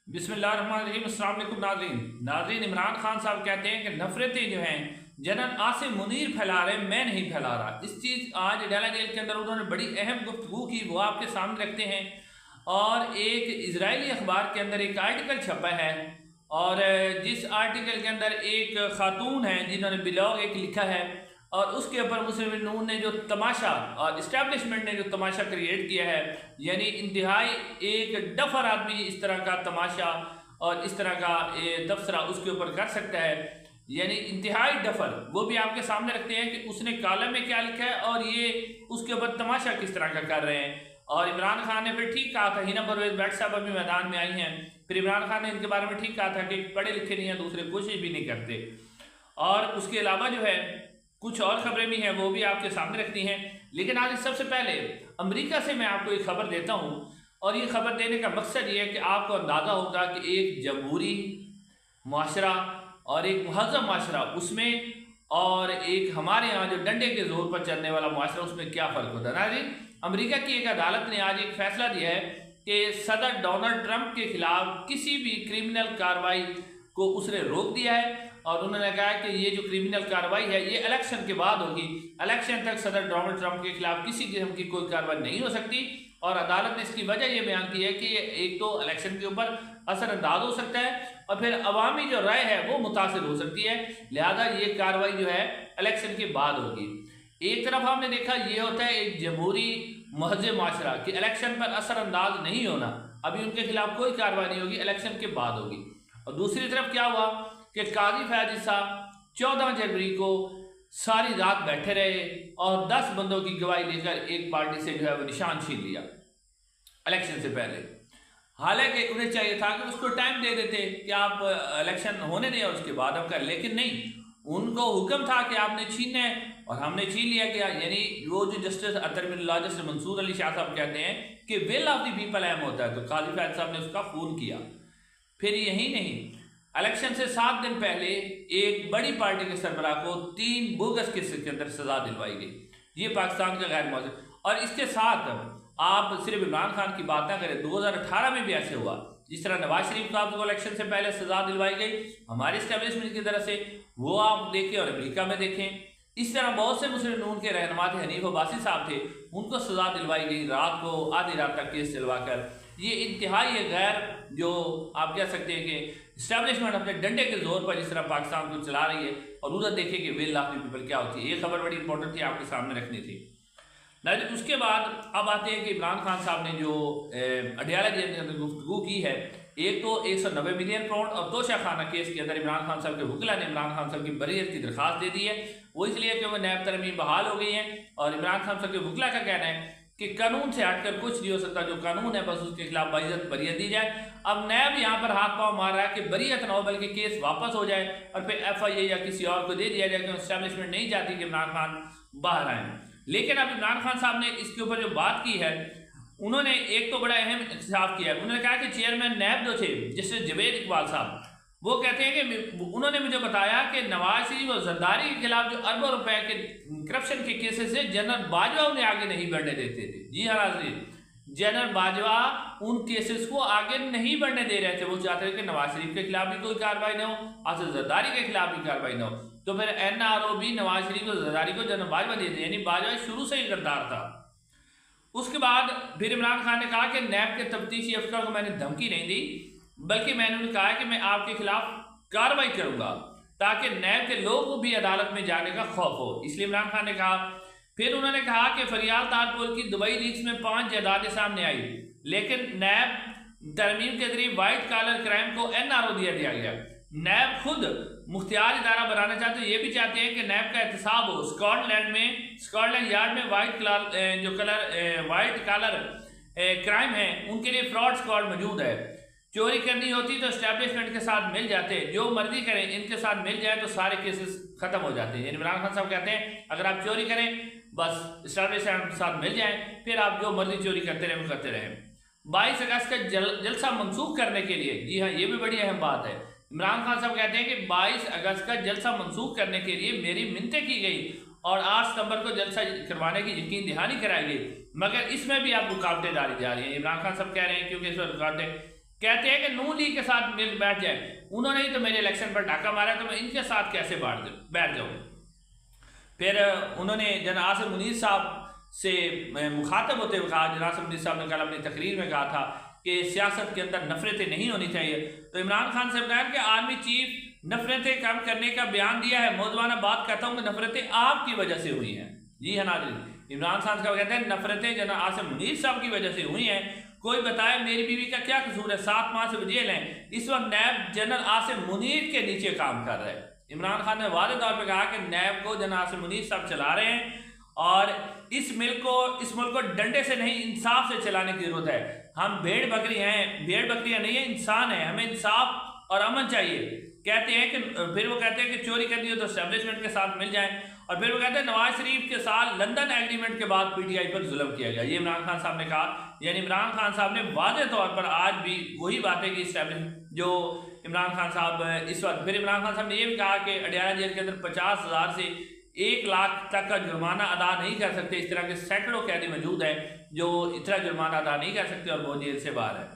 बिस्मिल्लाहिर्रहमानिर्रहीम। अस्सलाम वालेकुम नाज़रीन। इमरान खान साहब कहते हैं कि नफरतें जो हैं जनरल आसिम मुनीर फैला रहे हैं, मैं नहीं फैला रहा। इस चीज़ आज डेला जेल के अंदर उन्होंने बड़ी अहम गुफ्तगू की, वो आपके सामने रखते हैं। और एक इजरायली अखबार के अंदर एक आर्टिकल छपा है, और जिस आर्टिकल के अंदर एक खातून है जिन्होंने ब्लॉग एक लिखा है, और उसके ऊपर मुस्लिम नून ने जो तमाशा और इस्टेब्लिशमेंट ने जो तमाशा क्रिएट किया है, यानी इंतहाई एक डफर आदमी इस तरह का तमाशा और इस तरह का तबसरा उसके ऊपर कर सकता है, यानी इंतहाई डफर। वो भी आपके सामने रखते हैं कि उसने कॉलम में क्या लिखा है और ये उसके ऊपर तमाशा किस तरह का कर रहे हैं। और इमरान खान ने फिर ठीक कहा था, हिना परवेज भट्ट साहब अभी मैदान में आई हैं, फिर इमरान खान ने इनके बारे में ठीक कहा था कि पढ़े लिखे नहीं हैं, दूसरे कोशिश भी नहीं करते। और उसके अलावा जो है कुछ और खबरें भी हैं, वो भी आपके सामने रखती हैं। लेकिन आज सबसे पहले अमेरिका से मैं आपको एक खबर देता हूं, और ये खबर देने का मकसद ये है कि आपको अंदाज़ा होगा कि एक जमहूरी माशरा और एक महज़ब माशरा उसमें, और एक हमारे यहाँ जो डंडे के जोर पर चलने वाला माशरा, उसमें क्या फ़र्क होता है ना जी। अमेरिका की एक अदालत ने आज एक फैसला दिया है कि सदर डोनाल्ड ट्रंप के खिलाफ किसी भी क्रिमिनल कार्रवाई को उसने रोक दिया है, और उन्होंने कहा कि ये जो क्रिमिनल कार्रवाई है ये इलेक्शन के बाद होगी। इलेक्शन तक सदर डोनाल्ड ट्रंप के खिलाफ किसी किस्म की कोई कार्रवाई नहीं हो सकती। और अदालत ने इसकी वजह ये बयान की है कि एक तो इलेक्शन के ऊपर असरअंदाज हो सकता है, और फिर अवामी जो राय है वो मुतासिर हो सकती है, लिहाजा ये कार्रवाई जो है इलेक्शन के बाद होगी। एक तरफ हमने देखा ये होता है एक जमहूरी महज़ब माशरा कि इलेक्शन पर असरअंदाज नहीं होना, अभी उनके खिलाफ कोई कार्रवाई नहीं होगी, इलेक्शन के बाद होगी। और दूसरी तरफ क्या हुआ कि काजी फैजी साहब 14 जनवरी को सारी रात बैठे रहे और 10 बंदों की गवाही लेकर एक पार्टी से जो है वो निशान छीन लिया इलेक्शन से पहले। हालांकि उन्हें चाहिए था कि उसको टाइम दे देते कि आप इलेक्शन होने दें और उसके बाद आप कर, लेकिन नहीं, उनको हुक्म था कि आपने छीनना है और हमने छीन लिया गया। यानी वो जो जस्टिस अतरमिल्ला जस्टिस मंसूर अली शाह साहब कहते हैं कि विल ऑफ द पीपल अहम होता है, तो काजी फैज साहब ने उसका खून किया। फिर यही नहीं, इलेक्शन से 7 दिन पहले एक बड़ी पार्टी के सरबराह को 3 बोगस केस के अंदर सजा दिलवाई गई। ये पाकिस्तान का गैर मौजूद। और इसके साथ आप सिर्फ इमरान खान की बात ना करें, 2018 में भी ऐसे हुआ, जिस तरह नवाज शरीफ साहब को इलेक्शन से पहले सजा दिलवाई गई हमारे इस्टेब्लिशमेंट की तरफ से, वो आप देखें और अमेरिका में देखें। इस तरह बहुत से मुस्लिम नून के रहनुमा थे, हनीफ अब्बासी साहब थे, उनको सजा दिलवाई गई रात को आधी रात तक केस दिलवाकर। ये इंतहाई गैर, जो आप कह सकते हैं कि इस्टेब्लिशमेंट अपने डंडे के जोर पर जिस तरह पाकिस्तान को चला रही है, और उधर देखें कि विल ऑफ द पीपल क्या होती है। ये खबर बड़ी इंपॉर्टेंट थी, आपके सामने रखनी थी। लेकिन उसके बाद अब आते हैं कि इमरान खान साहब ने जो अडियाला जेल के अंदर गुफ्तगू की है, एक तो 190 मिलियन पाउंड और तोशा खाना केस के अंदर इमरान खान साहब के वकीला ने इमरान खान साहब की बरीयत की दरखास्त दे दी है। वो इसलिए कि वो नैब तरमीम बहाल हो गई है, और इमरान खान साहब के वकीला का कहना है कि कानून से हटकर कुछ नहीं हो सकता, जो कानून है बस उसके खिलाफ बाइज्जत बरीयत दी जाए। अब नैब यहाँ पर हाथ पांव मार रहा है कि बरीयत न हो बल्कि केस वापस हो जाए और फिर FIA या किसी और को दे दिया जाए, क्योंकि एस्टेब्लिशमेंट नहीं चाहती कि इमरान खान बाहर आए। लेकिन अब इमरान खान साहब ने इसके ऊपर जो बात की है, उन्होंने एक तो बड़ा अहम इंकशाफ किया। उन्होंने कहा कि चेयरमैन नैब जो थे जस्टिस जवेद इकबाल साहब, वो कहते हैं कि उन्होंने मुझे बताया कि नवाज शरीफ और जरदारी के खिलाफ जो अरबों रुपए के करप्शन के केसेस से जनरल बाजवा उन्हें आगे नहीं बढ़ने देते थे। जी हाँ नाज़रीन, जनरल बाजवा उन केसेस को आगे नहीं बढ़ने दे रहे थे। वो चाहते थे कि नवाज शरीफ के खिलाफ भी कोई कार्रवाई न हो, असद जरदारी के खिलाफ भी कार्रवाई न हो, तो फिर NRO भी नवाज शरीफ और जरदारी को जनरल बाजवा देते, यानी बाजवा शुरू से ही गद्दार था। उसके बाद फिर इमरान खान ने कहा कि नैब के तफ्तीशी अफसर को मैंने धमकी नहीं दी, बल्कि मैंने उन्हें कहा कि मैं आपके खिलाफ कार्रवाई करूंगा ताकि नैब के लोगों को भी अदालत में जाने का खौफ हो, इसलिए इमरान खान ने कहा। फिर उन्होंने कहा कि फरियाल तारपुर की दुबई लीक्स में 5 जायदादें सामने आई, लेकिन नैब तरमीम के जरिए व्हाइट कॉलर क्राइम को NRO दिया गया। नैब खुद मुख्तियार इदारा बनाना चाहते हैं, ये भी चाहते हैं कि नैब का एहतसाब हो। स्कॉटलैंड यार्ड में व्हाइट कॉलर क्राइम है, उनके लिए फ्रॉड स्क्वाड मौजूद है। चोरी करनी होती तो एस्टेब्लिशमेंट के साथ मिल जाते, जो मर्जी करें इनके साथ मिल जाए तो सारे केसेस खत्म हो जाते हैं। इमरान खान साहब कहते हैं अगर आप चोरी करें बस एस्टेब्लिशमेंट के साथ मिल जाए, फिर आप जो मर्जी चोरी करते रहें वो करते रहें। 22 अगस्त का जलसा मनसूख करने के लिए, जी हाँ ये भी बड़ी अहम बात है, इमरान खान साहब कहते हैं कि 22 अगस्त का जलसा मनसूख करने के लिए मेरी मिन्नतें की गई और 8 सितंबर को जलसा करवाने की यकीन दहानी कराई गई, मगर इसमें भी आप रुकावटें डाली जा रही हैं। इमरान खान साहब कह रहे हैं क्योंकि इस पर रुकावटें कहते हैं कि नून लीग के साथ मिल बैठ जाए, उन्होंने ही तो मेरे इलेक्शन पर डाका मारा, तो मैं इनके साथ कैसे बैठ जाऊँ। फिर उन्होंने जनाब आसिम मुनीर साहब से मुखातब होते हुए कहा, जनाब आसिम मुनीर साहब ने कल अपनी तकरीर में कहा था कि सियासत के अंदर नफरतें नहीं होनी चाहिए। तो इमरान खान से बताया कि आर्मी चीफ नफरतें कम करने का बयान दिया है। मौजूदा बात कहता हूँ कि नफरतें आपकी वजह से हुई हैं। जी हाँ नाज़रीन, इमरान खान साहब कहते हैं नफरतें जनाब आसिम मुनीर साहब की वजह से हुई हैं। कोई बताए मेरी बीवी का क्या कसूर है, 7 माह से जेल है, इस वक्त नैब जनरल आसिम मुनीर के नीचे काम कर रहे हैं। इमरान खान ने वादे तौर पर कहा कि नैब को जनाब आसिम मुनीर साहब चला रहे हैं और इस मुल्क को डंडे से नहीं इंसाफ से चलाने की जरूरत है। हम भेड़ बकरियां नहीं है, इंसान है, हमें इंसाफ और अमन चाहिए। कहते हैं कि फिर वो कहते हैं कि चोरी करनी हो तो एस्टेब्लिशमेंट के साथ मिल जाए। और फिर वो कहते हैं नवाज शरीफ के साथ लंदन एग्रीमेंट के बाद पीटीआई पर जुल्म किया गया, ये इमरान खान साहब ने कहा। यानी इमरान खान साहब ने वाज़ेह तौर पर आज भी वही बातें की एस्टेब्लिशमेंट जो इमरान खान साहब इस वक्त। फिर इमरान खान साहब ने यह भी कहा कि अडियाला जेल के अंदर 50,000 से 1 लाख तक का जुर्माना अदा नहीं कर सकते। इस तरह के सैकड़ों कैदी मौजूद हैं जो इतना जुर्माना अदा नहीं कर सकते और वो जेल से बाहर है।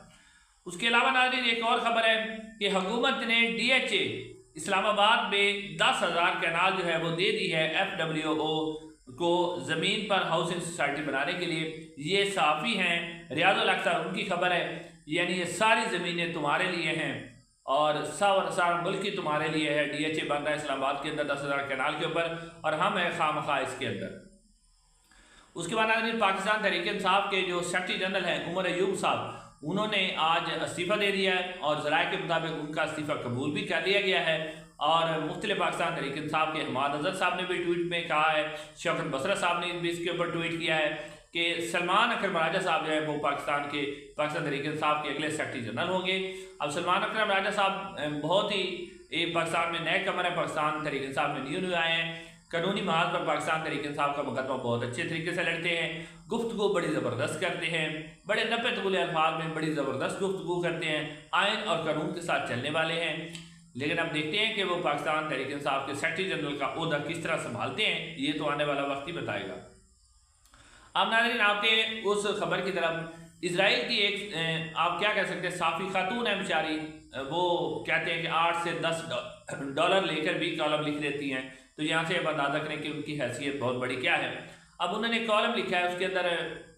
उसके अलावा नाज़रीन एक और ख़बर है कि हुकूमत ने DHA इस्लामाबाद में 10,000 कैनाल जो है वो दे दी है FWO को ज़मीन पर हाउसिंग सोसाइटी बनाने के लिए। ये साफ़ी हैं रियाजुल अख्तर, उनकी खबर है। यानी ये सारी ज़मीनें तुम्हारे लिए हैं और सारा मुल्क ही तुम्हारे लिए है। DHA बन रहा है इस्लामाबाद के अंदर 10,000 कैनाल के ऊपर और हम है खामखा इसके अंदर। उसके बाद नाज़रीन पाकिस्तान तहरीक इंसाफ के जो सेक्रेटरी जनरल हैं उमर अयूब साहब, उन्होंने आज इस्तीफ़ा दे दिया है और ज़राए के मुताबिक उनका इस्तीफ़ा कबूल भी कर लिया गया है। और मुख्तलिफ पाकिस्तान तहरीक इंसाफ के हमाद अजहर साहब ने भी ट्वीट में कहा है, शौकत बसरा साहब ने भी इसके ऊपर ट्वीट किया है कि सलमान अकरम राजा साहब जो है वो पाकिस्तान तहरीक इंसाफ के अगले सेक्रेटरी जनरल होंगे। अब सलमान अकरम राजा साहब बहुत ही पाकिस्तान में नए कमर है, पाकिस्तान तहरीक इंसाफ में न्यू आए हैं। कानूनी महाज पर पाकिस्तान तहरीक इंसाफ का मुकदमा बहुत अच्छे तरीके से लड़ते हैं, गुफ्तगू बड़ी ज़बरदस्त करते हैं, बड़े नपे तगुले अल्फाज में बड़ी ज़बरदस्त गुफ्तगू करते हैं, आइन और कानून के साथ चलने वाले हैं। लेकिन अब देखते हैं कि वो पाकिस्तान तहरीक इंसाफ के सेक्रेटरी जनरल का ओहदा किस तरह संभालते हैं, ये तो आने वाला वक्त ही बताएगा। अब नाज़रीन आपके उस खबर की तरफ, इसराइल की एक आप क्या कह सकते हैं साफ़ी खातून है बेचारी, वो कहते हैं कि 8 से 10 डॉलर लेकर भी कॉलम लिख देती हैं। तो यहाँ से अब अंदाज़ा करें कि उनकी हैसियत बहुत बड़ी क्या है। अब उन्होंने कॉलम लिखा है, उसके अंदर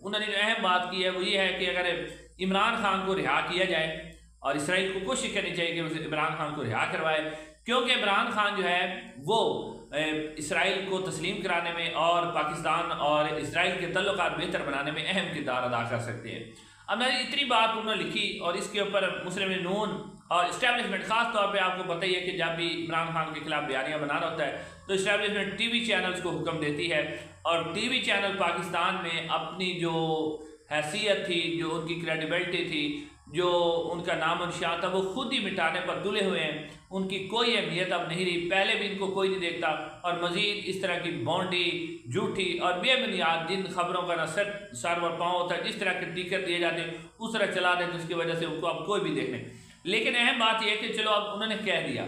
उन्होंने जो अहम बात की है वो ये है कि अगर इमरान खान को रिहा किया जाए और इसराइल को कोशिश करनी चाहिए कि उसे इमरान खान को रिहा करवाए, क्योंकि इमरान खान जो है वो इसराइल को तस्लीम कराने में और पाकिस्तान और इसराइल के तल्लुकात बेहतर बनाने में अहम किरदार अदा कर सकते हैं। अब मैंने इतनी बात उन्होंने लिखी और इसके ऊपर मुस्लिम नून और इस्टेब्लिशमेंट ख़ास तौर पे आपको पता ही है कि जब भी इमरान खान के खिलाफ बयानियाँ बनाना होता है तो इस्टेब्लिशमेंट TV चैनल्स को हुक्म देती है और TV चैनल पाकिस्तान में अपनी जो हैसियत थी, जो उनकी क्रेडिबिलिटी थी, जो उनका नाम और निशान था, वो खुद ही मिटाने पर तुले हुए हैं। उनकी कोई अहमियत अब नहीं रही, पहले भी इनको कोई नहीं देखता और मज़ीद इस तरह की बॉन्डी झूठी और बेबुनियाद जिन खबरों का न सर व पाँव होता है, जिस तरह के टिकर दिए जाते हैं उस तरह चला देते, उसकी वजह से उनको अब कोई भी देखने। लेकिन अहम बात यह है कि चलो अब उन्होंने कह दिया।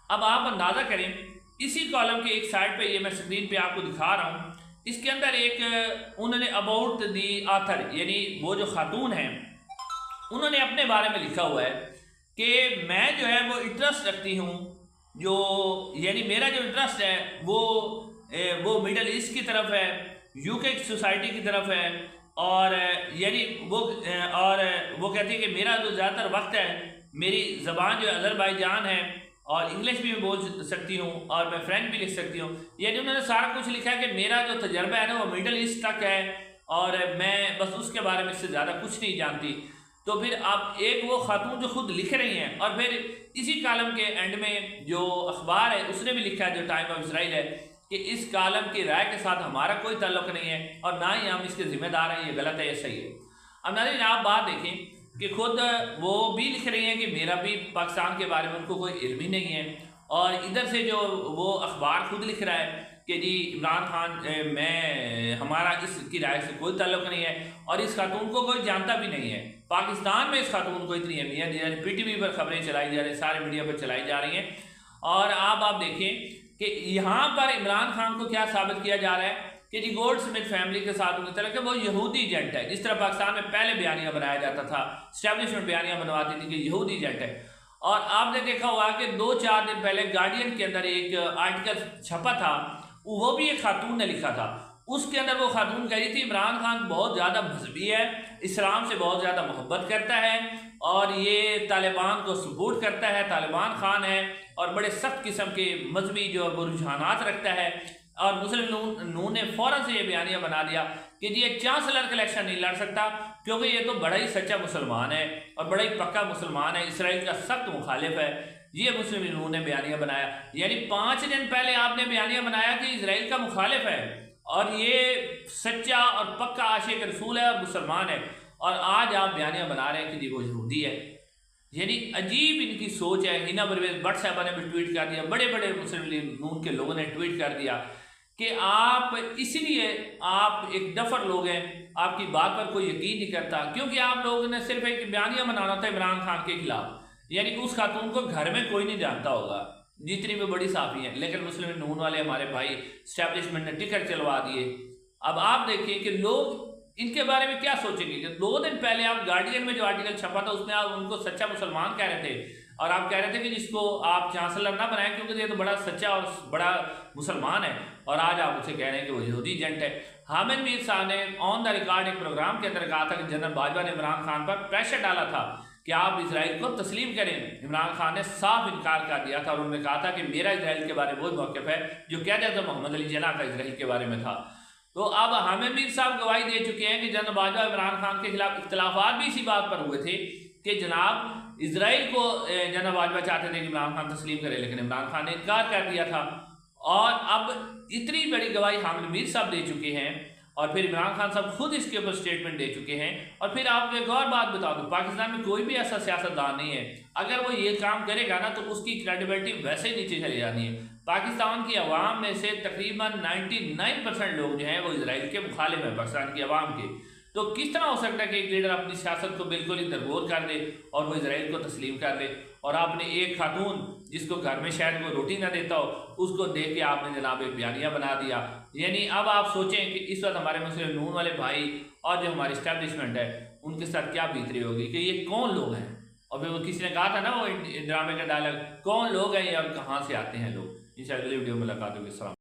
अब आप अंदाज़ा करें, इसी कॉलम के एक साइड पे ये मैं स्क्रीन पे आपको दिखा रहा हूँ, इसके अंदर एक उन्होंने अबाउट दी आथर यानी वो जो खातून हैं उन्होंने अपने बारे में लिखा हुआ है कि मैं जो है वो इंटरेस्ट रखती हूँ, जो यानी मेरा जो इंटरेस्ट है वो मिडल ईस्ट की तरफ है, UK की सोसाइटी की तरफ है और यानी वो कहती है कि मेरा जो ज़्यादातर वक्त है, मेरी ज़बान जो अज़रबैजान है और इंग्लिश भी मैं बोल सकती हूँ और मैं फ्रेंच भी लिख सकती हूँ। यानी उन्होंने सारा कुछ लिखा है कि मेरा जो तजर्बा है ना वो मिडल ईस्ट तक है और मैं बस उसके बारे में इससे ज़्यादा कुछ नहीं जानती। तो फिर आप एक वो खातून जो खुद लिख रही हैं और फिर इसी कॉलम के एंड में जो अखबार है उसने भी लिखा है जो टाइम ऑफ इसराइल है कि इस कॉलम की राय के साथ हमारा कोई ताल्लुक नहीं है और ना ही हम इसके जिम्मेदार हैं, ये गलत है, ये सही है। अब नाज़रीन आप बात देखें कि खुद वो भी लिख रही हैं कि मेरा भी पाकिस्तान के बारे में उनको कोई इल्म ही नहीं है और इधर से जो वो अखबार खुद लिख रहा है कि जी इमरान खान हमारा इसकी राय से कोई ताल्लुक नहीं है और इस खातून को कोई जानता भी नहीं है। पाकिस्तान में इस खातून को इतनी अहमियत दी जा रही, PTV पर खबरें चलाई जा रही, सारे मीडिया पर चलाई जा रही हैं। और आप देखें कि यहाँ पर इमरान खान को क्या साबित किया जा रहा है कि जी गोल्ड स्मिथ फैमिली के साथ उन्हें तलक है, वो यहूदी एजेंट है। जिस तरह पाकिस्तान में पहले बयानिया बनाया जाता था, स्टैब्लिशमेंट बयानिया बनवाती थी कि यहूदी एजेंट है। और आपने देखा होगा कि 2-4 दिन पहले गार्डियन के अंदर एक आर्टिकल छपा था, वो भी एक खातून ने लिखा था। उसके अंदर वो खातून कह रही थी इमरान खान बहुत ज़्यादा मजहबी है, इस्लाम से बहुत ज़्यादा मोहब्बत करता है और ये तालिबान को सपोर्ट करता है, तालिबान खान है और बड़े सख्त किस्म के मजहबी जो वो रुझानात रखता है। और मुस्लिम नून ने फ़ौरन से ये बयानिया बना दिया कि जी ये चांसलर का इलेक्शन नहीं लड़ सकता, क्योंकि ये तो बड़ा ही सच्चा मुसलमान है और बड़ा ही पक्का मुसलमान है, इसराइल का सख्त मुखालिफ है। ये मुस्लिम नून ने बयानिया बनाया। यानी 5 दिन पहले आपने बयानिया बनाया कि इसराइल का मुखालिफ है और ये सच्चा और पक्का आशिक रसूल है और मुसलमान है, और आज आप बयानिया बना रहे हैं कि जी वो यहूदी है। यानी अजीब इनकी सोच है। हिना परवेज भट्ट साहबा ने भी ट्वीट कर दिया, बड़े बड़े मुस्लिम नून के लोगों ने ट्वीट कर दिया कि आप इसलिए आप एक डफर लोग हैं, आपकी बात पर कोई यकीन नहीं करता, क्योंकि आप लोगों ने सिर्फ एक बयानिया बनाना था इमरान खान के खिलाफ। यानी कि उस खातून को घर में कोई नहीं जानता होगा, जितनी भी बड़ी साफी हैं, लेकिन मुस्लिम नून वाले हमारे भाई स्टैब्लिशमेंट ने टिकट चलवा दिए। अब आप देखिए कि लोग इनके बारे में क्या सोचेंगे कि 2 दिन पहले आप गार्डियन में जो आर्टिकल छपा था उसमें आप उनको सच्चा मुसलमान कह रहे थे और आप कह रहे थे कि जिसको आप चांसलर ना बनाएं क्योंकि ये तो बड़ा सच्चा और बड़ा मुसलमान है, और आज आप उसे कह रहे हैं कि वो यहूदी एजेंट है। हामिद मीर साहब ने ऑन द रिकॉर्ड एक प्रोग्राम के अंदर कहा था कि जनरल बाजवा ने इमरान खान पर प्रेशर डाला था कि आप इसराइल को तस्लीम करें। इमरान खान ने साफ इनकार कर दिया था और उन्होंने कहा था कि मेरा इसराइल के बारे में वही मौक़िफ़ है जो कह दिया था मोहम्मद अली जिन्ना का इसराइल के बारे में था। तो अब हामिद मीर साहब गवाही दे चुके हैं कि जनरल बाजवा इमरान खान के खिलाफ इख्तलाफात भी इसी बात पर हुए थे कि जनाब इसराइल को जनरल बाजवा चाहते थे कि इमरान खान तस्लीम करे, लेकिन इमरान खान ने इनकार कर दिया था। और अब इतनी बड़ी गवाही हामिद मीर साहब दे चुके हैं और फिर इमरान खान साहब खुद इसके ऊपर स्टेटमेंट दे चुके हैं। और फिर आपको एक और बात बता दूं, पाकिस्तान में कोई भी ऐसा सियासतदान नहीं है, अगर वो ये काम करेगा ना तो उसकी क्रेडिबिलिटी वैसे ही नीचे चली जानी है। पाकिस्तान की आवाम में से तकरीबन 99% लोग जो हैं वो इसराइल के मुखालिफ हैं, पाकिस्तान की आवाम के। तो किस तरह हो सकता है कि एक लीडर अपनी सियासत को बिल्कुल ही दरगोर कर दे और वो इसराइल को तस्लीम कर दे, और आपने एक खातून जिसको घर में शायद वो रोटी ना देता हो उसको दे के आपने जनाब एक बयानिया बना दिया। यानी अब आप सोचें कि इस वक्त हमारे मुस्लिम नून वाले भाई और जो हमारी इस्टेब्लिशमेंट है उनके साथ क्या बीत रही होगी कि ये कौन लोग हैं। और फिर वो किसी ने कहा था ना वो ड्रामे का डायलॉग, कौन लोग हैं और कहाँ से आते हैं लोग। इस अगली वीडियो में मुलाकात होगी।